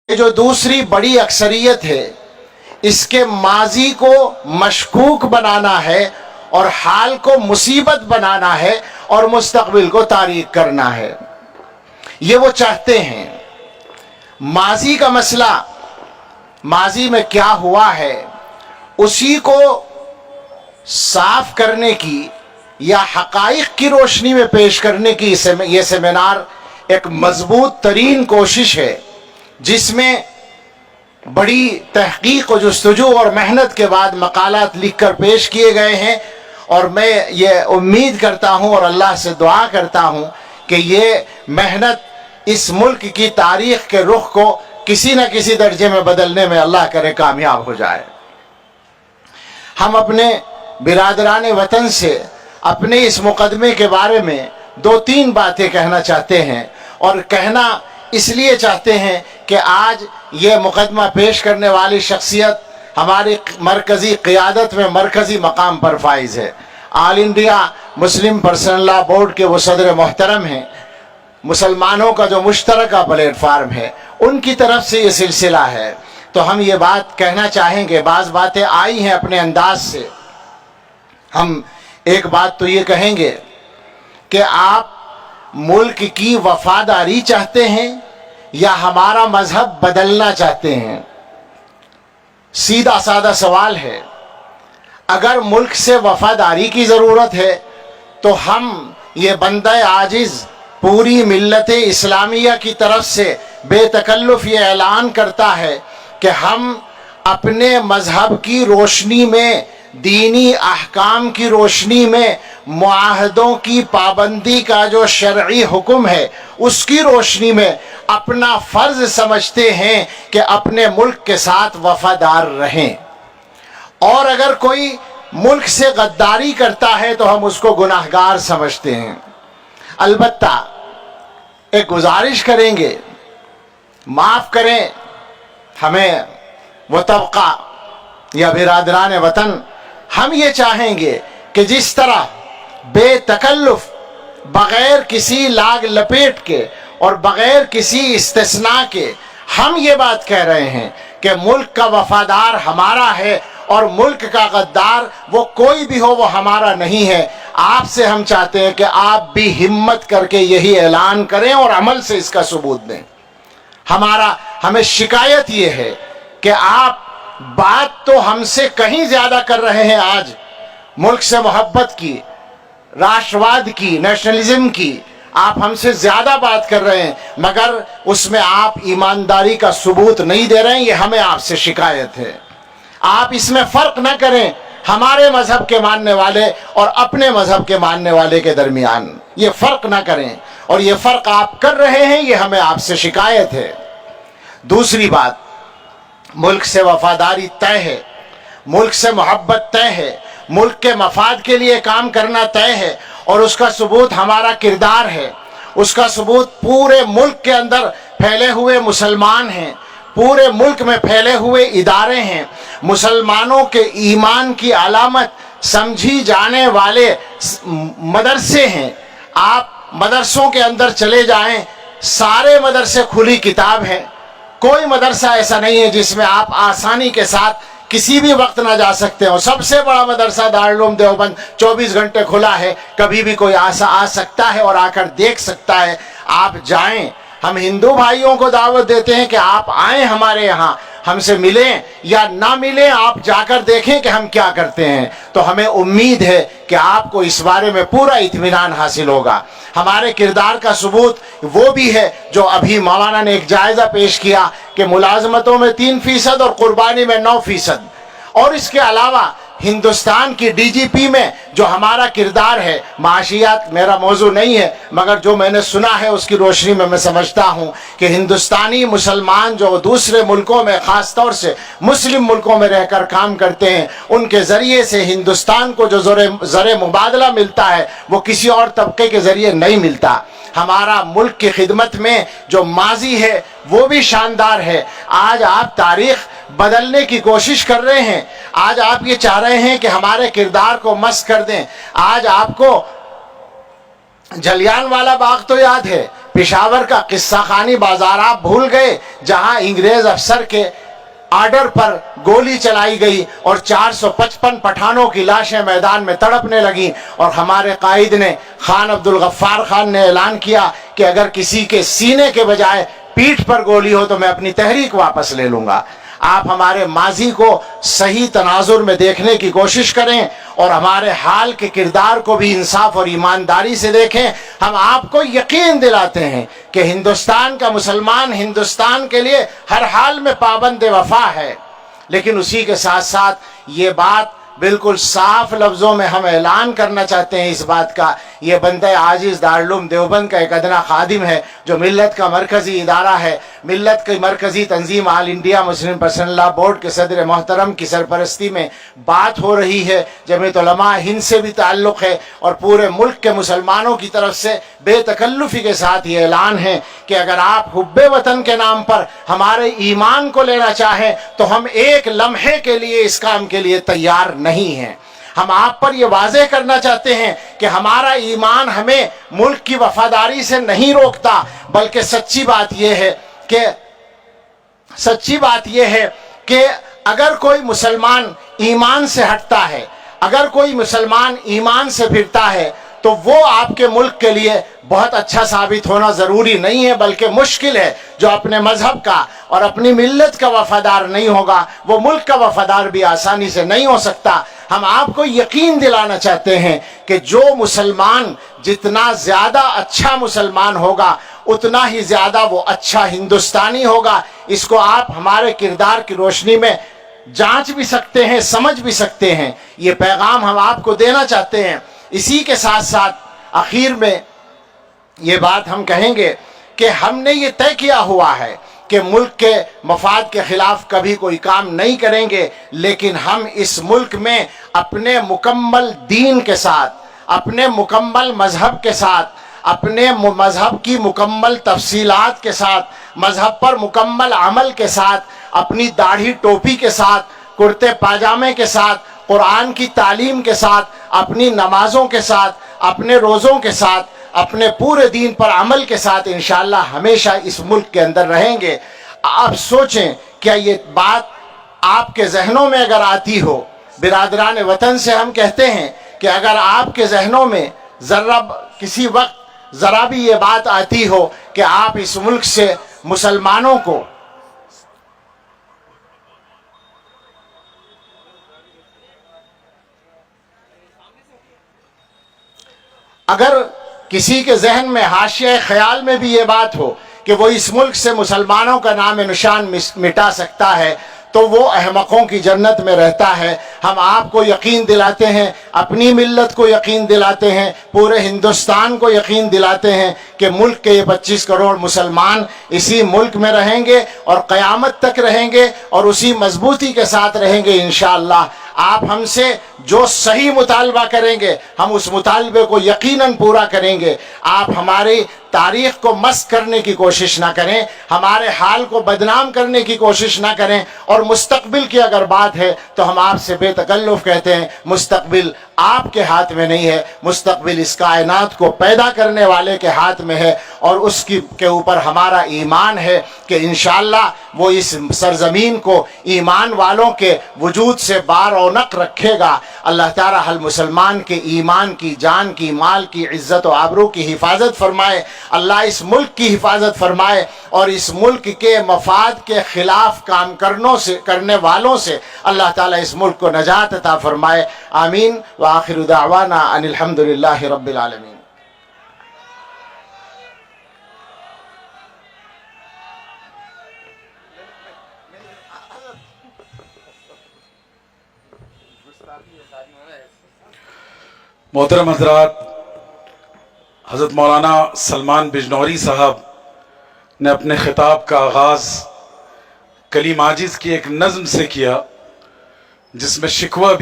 جو دوسری بڑی اکثریت ہے اس کے ماضی کو مشکوک بنانا ہے اور حال کو مصیبت بنانا ہے اور مستقبل کو تاریک کرنا ہے۔ یہ وہ چاہتے ہیں ماضی کا مسئلہ، ماضی میں کیا ہوا ہے اسی کو صاف کرنے کی یا حقائق کی روشنی میں پیش کرنے کی یہ سیمینار ایک مضبوط ترین کوشش ہے، جس میں بڑی تحقیق و جستجو اور محنت کے بعد مقالات لکھ کر پیش کیے گئے ہیں، اور میں یہ امید کرتا ہوں اور اللہ سے دعا کرتا ہوں کہ یہ محنت اس ملک کی تاریخ کے رخ کو کسی نہ کسی درجے میں بدلنے میں اللہ کرے کامیاب ہو جائے۔ ہم اپنے برادران وطن سے اپنے اس مقدمے کے بارے میں 2-3 باتیں کہنا چاہتے ہیں، اور کہنا اس لیے چاہتے ہیں کہ آج یہ مقدمہ پیش کرنے والی شخصیت ہماری مرکزی قیادت میں مرکزی مقام پر فائز ہے۔ آل انڈیا مسلم پرسنل لا بورڈ کے وہ صدر محترم ہیں، مسلمانوں کا جو مشترکہ پلیٹ فارم ہے، ان کی طرف سے یہ سلسلہ ہے۔ تو ہم یہ بات کہنا چاہیں گے، بعض باتیں آئی ہیں اپنے انداز سے، ہم ایک بات تو یہ کہیں گے کہ آپ ملک کی وفاداری چاہتے ہیں یا ہمارا مذہب بدلنا چاہتے ہیں؟ سیدھا سادہ سوال ہے۔ اگر ملک سے وفاداری کی ضرورت ہے تو ہم یہ بندہ عاجز پوری ملت اسلامیہ کی طرف سے بے تکلف یہ اعلان کرتا ہے کہ ہم اپنے مذہب کی روشنی میں، دینی احکام کی روشنی میں، معاہدوں کی پابندی کا جو شرعی حکم ہے اس کی روشنی میں اپنا فرض سمجھتے ہیں کہ اپنے ملک کے ساتھ وفادار رہیں، اور اگر کوئی ملک سے غداری کرتا ہے تو ہم اس کو گناہگار سمجھتے ہیں۔ البتہ ایک گزارش کریں گے، معاف کریں ہمیں وہ طبقہ یا برادران وطن، ہم یہ چاہیں گے کہ جس طرح بے تکلف بغیر کسی لاگ لپیٹ کے اور بغیر کسی استثناء کے ہم یہ بات کہہ رہے ہیں کہ ملک کا وفادار ہمارا ہے اور ملک کا غدار وہ کوئی بھی ہو وہ ہمارا نہیں ہے، آپ سے ہم چاہتے ہیں کہ آپ بھی ہمت کر کے یہی اعلان کریں اور عمل سے اس کا ثبوت دیں۔ ہمیں شکایت یہ ہے کہ آپ بات تو ہم سے کہیں زیادہ کر رہے ہیں، آج ملک سے محبت کی، راشٹرواد کی، نیشنلزم کی آپ ہم سے زیادہ بات کر رہے ہیں، مگر اس میں آپ ایمانداری کا ثبوت نہیں دے رہے ہیں۔ یہ ہمیں آپ سے شکایت ہے۔ آپ اس میں فرق نہ کریں ہمارے مذہب کے ماننے والے اور اپنے مذہب کے ماننے والے کے درمیان، یہ فرق نہ کریں، اور یہ فرق آپ کر رہے ہیں، یہ ہمیں آپ سے شکایت ہے۔ دوسری بات، ملک سے وفاداری طے ہے، ملک سے محبت طے ہے، ملک کے مفاد کے لیے کام کرنا طے ہے، اور اس کا ثبوت ہمارا کردار ہے، اس کا ثبوت پورے ملک کے اندر پھیلے ہوئے مسلمان ہیں، پورے ملک میں پھیلے ہوئے ادارے ہیں، مسلمانوں کے ایمان کی علامت سمجھی جانے والے مدرسے ہیں۔ آپ مدرسوں کے اندر چلے جائیں، سارے مدرسے کھلی کتاب ہیں، کوئی مدرسہ ایسا نہیں ہے جس میں آپ آسانی کے ساتھ کسی بھی وقت نہ جا سکتے ہو۔ سب سے بڑا مدرسہ دارالعلوم دیوبند 24 گھنٹے کھلا ہے، کبھی بھی کوئی آ سکتا ہے اور آ کر دیکھ سکتا ہے۔ آپ جائیں، ہم ہندو بھائیوں کو دعوت دیتے ہیں کہ آپ آئیں ہمارے یہاں، ہم سے ملیں یا نہ ملیں، آپ جا کر دیکھیں کہ ہم کیا کرتے ہیں، تو ہمیں امید ہے کہ آپ کو اس بارے میں پورا اطمینان حاصل ہوگا۔ ہمارے کردار کا ثبوت وہ بھی ہے جو ابھی مولانا نے ایک جائزہ پیش کیا کہ ملازمتوں میں 3% اور قربانی میں 9%، اور اس کے علاوہ ہندوستان کی ڈی جی پی میں جو ہمارا کردار ہے، معاشیات میرا موضوع نہیں ہے، مگر جو میں نے سنا ہے اس کی روشنی میں میں سمجھتا ہوں کہ ہندوستانی مسلمان جو دوسرے ملکوں میں، خاص طور سے مسلم ملکوں میں رہ کر کام کرتے ہیں، ان کے ذریعے سے ہندوستان کو جو زر مبادلہ ملتا ہے وہ کسی اور طبقے کے ذریعے نہیں ملتا۔ ہمارا ملک کی خدمت میں جو ماضی ہے وہ بھی شاندار ہے۔ آج آپ تاریخ بدلنے کی کوشش کر رہے ہیں، آج آپ یہ چاہ رہے ہیں کہ ہمارے کردار کو مسخ کر دیں۔ آج آپ کو جلیان والا باغ تو یاد ہے، پشاور کا قصہ خانی بازار آپ بھول گئے جہاں انگریز افسر کے آرڈر پر گولی چلائی گئی اور 455 پٹھانوں کی لاشیں میدان میں تڑپنے لگیں، اور ہمارے قائد نے خان عبدالغفار خان نے اعلان کیا کہ اگر کسی کے سینے کے بجائے پیٹھ پر گولی ہو تو میں اپنی تحریک واپس لے لوں گا۔ آپ ہمارے ماضی کو صحیح تناظر میں دیکھنے کی کوشش کریں اور ہمارے حال کے کردار کو بھی انصاف اور ایمانداری سے دیکھیں۔ ہم آپ کو یقین دلاتے ہیں کہ ہندوستان کا مسلمان ہندوستان کے لیے ہر حال میں پابند وفا ہے، لیکن اسی کے ساتھ ساتھ یہ بات بالکل صاف لفظوں میں ہم اعلان کرنا چاہتے ہیں اس بات کا، یہ بندہ عاجز دارالعلوم دیوبند کا ایک ادنا خادم ہے جو ملت کا مرکزی ادارہ ہے، ملت کی مرکزی تنظیم آل انڈیا مسلم پرسنل لا بورڈ کے صدر محترم کی سرپرستی میں بات ہو رہی ہے، جمعیت علماء ہند سے بھی تعلق ہے، اور پورے ملک کے مسلمانوں کی طرف سے بے تکلفی کے ساتھ یہ اعلان ہے کہ اگر آپ حب وطن کے نام پر ہمارے ایمان کو لینا چاہیں تو ہم ایک لمحے کے لیے اس کام کے لیے تیار نہیں ہیں۔ ہم آپ پر یہ واضح کرنا چاہتے ہیں کہ ہمارا ایمان ہمیں ملک کی وفاداری سے نہیں روکتا، بلکہ سچی بات یہ ہے کہ اگر کوئی مسلمان ایمان سے ہٹتا ہے، اگر کوئی مسلمان ایمان سے پھرتا ہے تو وہ آپ کے ملک کے لیے بہت اچھا ثابت ہونا ضروری نہیں ہے، بلکہ مشکل ہے۔ جو اپنے مذہب کا اور اپنی ملت کا وفادار نہیں ہوگا وہ ملک کا وفادار بھی آسانی سے نہیں ہو سکتا۔ ہم آپ کو یقین دلانا چاہتے ہیں کہ جو مسلمان جتنا زیادہ اچھا مسلمان ہوگا اتنا ہی زیادہ وہ اچھا ہندوستانی ہوگا۔ اس کو آپ ہمارے کردار کی روشنی میں جانچ بھی سکتے ہیں، سمجھ بھی سکتے ہیں۔ یہ پیغام ہم آپ کو دینا چاہتے ہیں۔ اسی کے ساتھ ساتھ آخر میں یہ بات ہم کہیں گے کہ ہم نے یہ طے کیا ہوا ہے کہ ملک کے مفاد کے خلاف کبھی کوئی کام نہیں کریں گے، لیکن ہم اس ملک میں اپنے مکمل دین کے ساتھ، اپنے مکمل مذہب کے ساتھ، اپنے مذہب کی مکمل تفصیلات کے ساتھ، مذہب پر مکمل عمل کے ساتھ، اپنی داڑھی ٹوپی کے ساتھ، کرتے پاجامے کے ساتھ، قرآن کی تعلیم کے ساتھ، اپنی نمازوں کے ساتھ، اپنے روزوں کے ساتھ، اپنے پورے دین پر عمل کے ساتھ انشاءاللہ ہمیشہ اس ملک کے اندر رہیں گے۔ آپ سوچیں کیا یہ بات آپ کے ذہنوں میں اگر آتی ہو، برادران وطن سے ہم کہتے ہیں کہ اگر آپ کے ذہنوں میں کسی وقت ذرا بھی یہ بات آتی ہو کہ آپ اس ملک سے مسلمانوں کو اگر کسی کے ذہن میں حاشیہ خیال میں بھی یہ بات ہو کہ وہ اس ملک سے مسلمانوں کا نام نشان مٹا سکتا ہے تو وہ احمقوں کی جنت میں رہتا ہے۔ ہم آپ کو یقین دلاتے ہیں، اپنی ملت کو یقین دلاتے ہیں، پورے ہندوستان کو یقین دلاتے ہیں کہ ملک کے یہ 25 کروڑ مسلمان اسی ملک میں رہیں گے اور قیامت تک رہیں گے اور اسی مضبوطی کے ساتھ رہیں گے انشاءاللہ۔ آپ ہم سے جو صحیح مطالبہ کریں گے ہم اس مطالبے کو یقیناً پورا کریں گے۔ آپ ہماری تاریخ کو مسخ کرنے کی کوشش نہ کریں، ہمارے حال کو بدنام کرنے کی کوشش نہ کریں، اور مستقبل کی اگر بات ہے تو ہم آپ سے بے تکلف کہتے ہیں مستقبل آپ کے ہاتھ میں نہیں ہے، مستقبل اس کائنات کو پیدا کرنے والے کے ہاتھ میں ہے، اور اس کے اوپر ہمارا ایمان ہے کہ انشاءاللہ وہ اس سرزمین کو ایمان والوں کے وجود سے بارونق رکھے گا۔ اللہ تعالیٰ ہر مسلمان کے ایمان کی، جان کی، مال کی، عزت و آبرو کی حفاظت فرمائے، اللہ اس ملک کی حفاظت فرمائے، اور اس ملک کے مفاد کے خلاف کام کرنے والوں سے اللہ تعالیٰ اس ملک کو نجات عطا فرمائے۔ آمین وآخر دعوانا ان الحمدللہ رب العالمین۔ محترم حضرات، حضرت مولانا سلمان بجنوری صاحب نے اپنے خطاب کا آغاز کلیم عاجز کی ایک نظم سے کیا جس میں شکوہ بھی